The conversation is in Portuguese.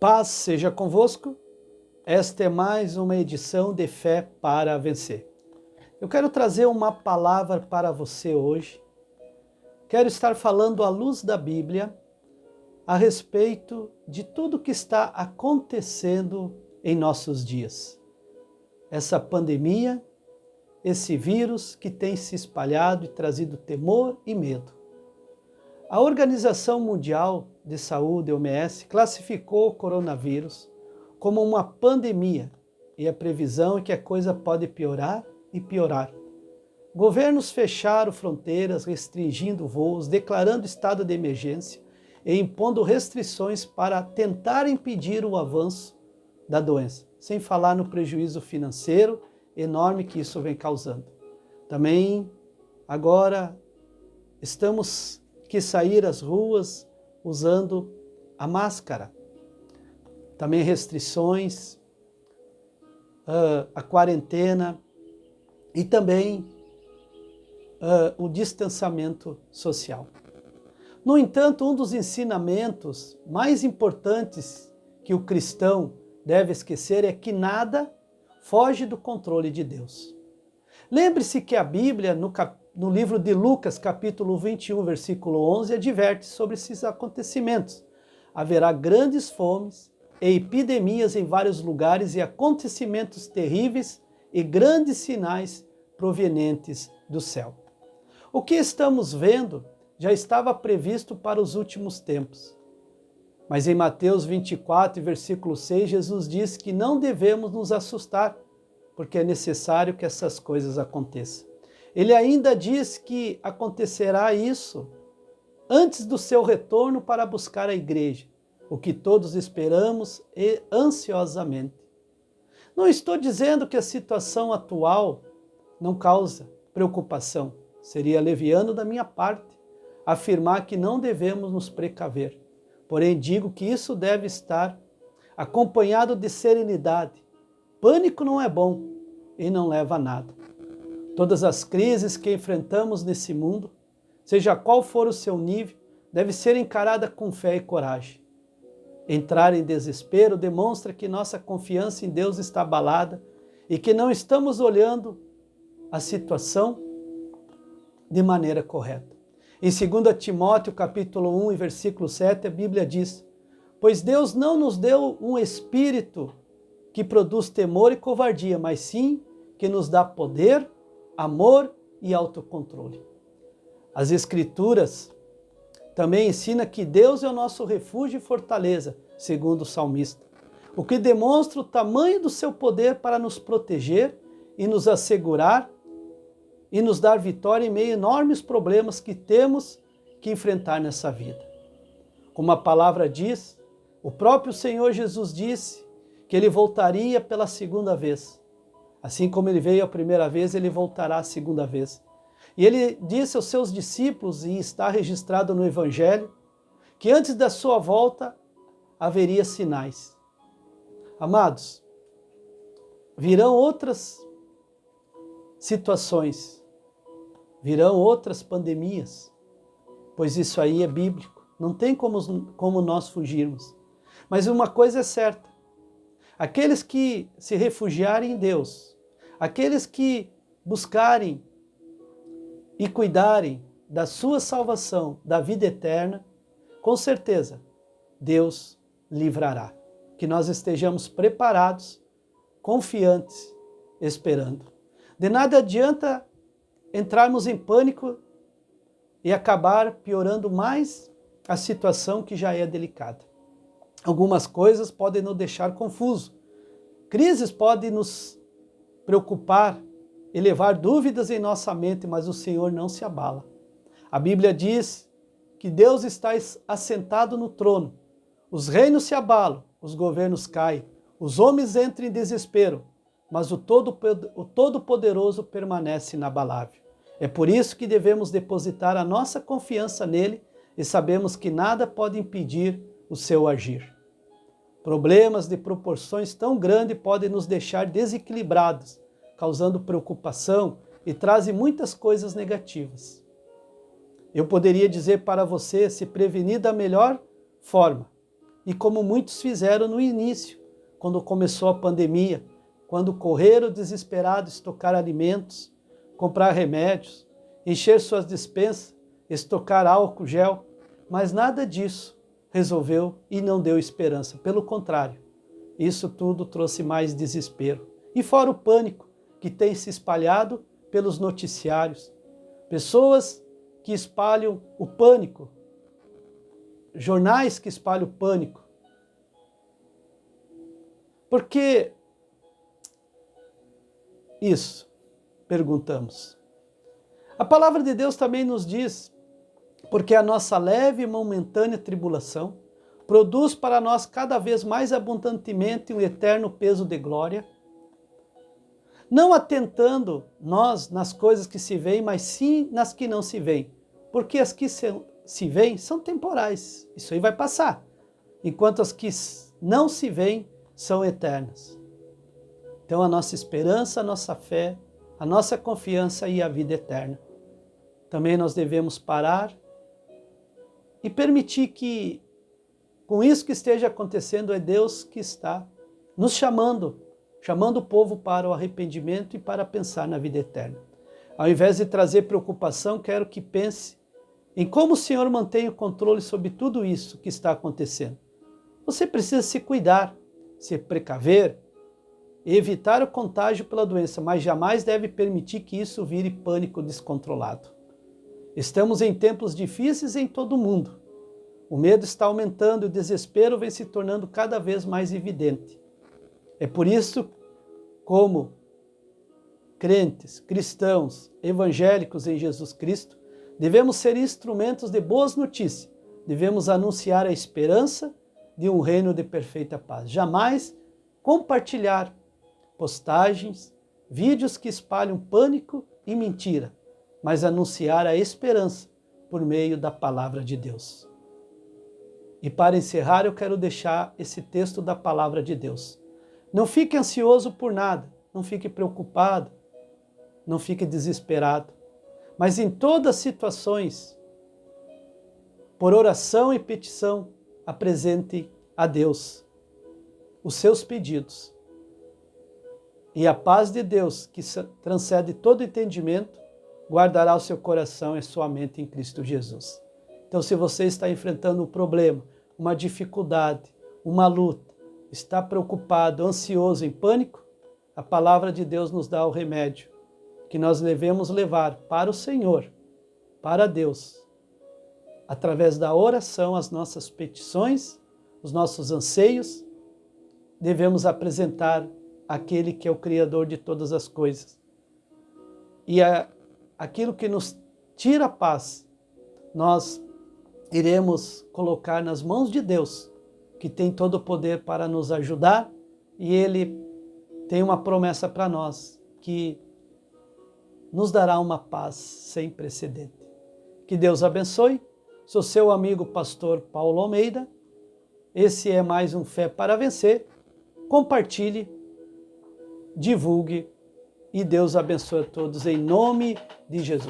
Paz seja convosco, esta é mais uma edição de Fé para Vencer. Eu quero trazer uma palavra para você hoje. Quero estar falando à luz da Bíblia a respeito de tudo que está acontecendo em nossos dias. Essa pandemia, esse vírus que tem se espalhado e trazido temor e medo. A Organização Mundial de Saúde, OMS, classificou o coronavírus como uma pandemia e a previsão é que a coisa pode piorar e piorar. Governos fecharam fronteiras, restringindo voos, declarando estado de emergência e impondo restrições para tentar impedir o avanço da doença, sem falar no prejuízo financeiro enorme que isso vem causando. Também agora estamos que sair às ruas usando a máscara. Também restrições, a quarentena e também o distanciamento social. No entanto, um dos ensinamentos mais importantes que o cristão deve esquecer é que nada foge do controle de Deus. Lembre-se que a Bíblia, no livro de Lucas, capítulo 21, versículo 11, adverte sobre esses acontecimentos. Haverá grandes fomes e epidemias em vários lugares e acontecimentos terríveis e grandes sinais provenientes do céu. O que estamos vendo já estava previsto para os últimos tempos. Mas em Mateus 24, versículo 6, Jesus diz que não devemos nos assustar, porque é necessário que essas coisas aconteçam. Ele ainda diz que acontecerá isso antes do seu retorno para buscar a igreja, o que todos esperamos e ansiosamente. Não estou dizendo que a situação atual não causa preocupação. Seria leviano da minha parte afirmar que não devemos nos precaver. Porém, digo que isso deve estar acompanhado de serenidade. Pânico não é bom e não leva a nada. Todas as crises que enfrentamos nesse mundo, seja qual for o seu nível, deve ser encarada com fé e coragem. Entrar em desespero demonstra que nossa confiança em Deus está abalada e que não estamos olhando a situação de maneira correta. Em 2 Timóteo, capítulo 1, versículo 7, a Bíblia diz: pois Deus não nos deu um espírito que produz temor e covardia, mas sim que nos dá poder, amor e autocontrole. As Escrituras também ensinam que Deus é o nosso refúgio e fortaleza, segundo o salmista, o que demonstra o tamanho do seu poder para nos proteger e nos assegurar e nos dar vitória em meio a enormes problemas que temos que enfrentar nessa vida. Como a palavra diz, o próprio Senhor Jesus disse que ele voltaria pela segunda vez. Assim como ele veio a primeira vez, ele voltará a segunda vez. E ele disse aos seus discípulos, e está registrado no Evangelho, que antes da sua volta haveria sinais. Amados, virão outras situações, virão outras pandemias, pois isso aí é bíblico, não tem como nós fugirmos. Mas uma coisa é certa, aqueles que se refugiarem em Deus, aqueles que buscarem e cuidarem da sua salvação, da vida eterna, com certeza Deus livrará. Que nós estejamos preparados, confiantes, esperando. De nada adianta entrarmos em pânico e acabar piorando mais a situação que já é delicada. Algumas coisas podem nos deixar confusos. Crises podem nos preocupar e levar dúvidas em nossa mente, mas o Senhor não se abala. A Bíblia diz que Deus está assentado no trono. Os reinos se abalam, os governos caem, os homens entram em desespero, mas o Todo-Poderoso permanece inabalável. É por isso que devemos depositar a nossa confiança nele e sabemos que nada pode impedir o seu agir. Problemas de proporções tão grandes podem nos deixar desequilibrados, causando preocupação e trazem muitas coisas negativas. Eu poderia dizer para você se prevenir da melhor forma, e como muitos fizeram no início, quando começou a pandemia, quando correram desesperados estocar alimentos, comprar remédios, encher suas despensas, estocar álcool gel, mas nada disso resolveu e não deu esperança. Pelo contrário, isso tudo trouxe mais desespero. E fora o pânico que tem se espalhado pelos noticiários. Pessoas que espalham o pânico, jornais que espalham o pânico. Por que isso? Perguntamos. A palavra de Deus também nos diz, porque a nossa leve e momentânea tribulação produz para nós cada vez mais abundantemente um eterno peso de glória, não atentando nós nas coisas que se veem, mas sim nas que não se veem, porque as que se veem são temporais, isso aí vai passar, enquanto as que não se veem são eternas. Então a nossa esperança, a nossa fé, a nossa confiança e a vida eterna. Também nós devemos parar e permitir que, com isso que esteja acontecendo, é Deus que está nos chamando o povo para o arrependimento e para pensar na vida eterna. Ao invés de trazer preocupação, quero que pense em como o Senhor mantém o controle sobre tudo isso que está acontecendo. Você precisa se cuidar, se precaver, evitar o contágio pela doença, mas jamais deve permitir que isso vire pânico descontrolado. Estamos em tempos difíceis em todo o mundo. O medo está aumentando e o desespero vem se tornando cada vez mais evidente. É por isso, como crentes, cristãos, evangélicos em Jesus Cristo, devemos ser instrumentos de boas notícias. Devemos anunciar a esperança de um reino de perfeita paz. Jamais compartilhar postagens, vídeos que espalham pânico e mentira, mas anunciar a esperança por meio da palavra de Deus. E para encerrar, eu quero deixar esse texto da palavra de Deus. Não fique ansioso por nada, não fique preocupado, não fique desesperado, mas em todas as situações, por oração e petição, apresente a Deus os seus pedidos. E a paz de Deus, que transcende todo entendimento, guardará o seu coração e sua mente em Cristo Jesus. Então, se você está enfrentando um problema, uma dificuldade, uma luta, está preocupado, ansioso, em pânico, a palavra de Deus nos dá o remédio que nós devemos levar para o Senhor, para Deus, através da oração, as nossas petições, os nossos anseios, devemos apresentar aquele que é o Criador de todas as coisas. E aquilo que nos tira a paz, nós iremos colocar nas mãos de Deus, que tem todo o poder para nos ajudar, e Ele tem uma promessa para nós, que nos dará uma paz sem precedente. Que Deus abençoe. Sou seu amigo pastor Paulo Almeida. Esse é mais um Fé para Vencer. Compartilhe, divulgue e Deus abençoe a todos em nome de Jesus.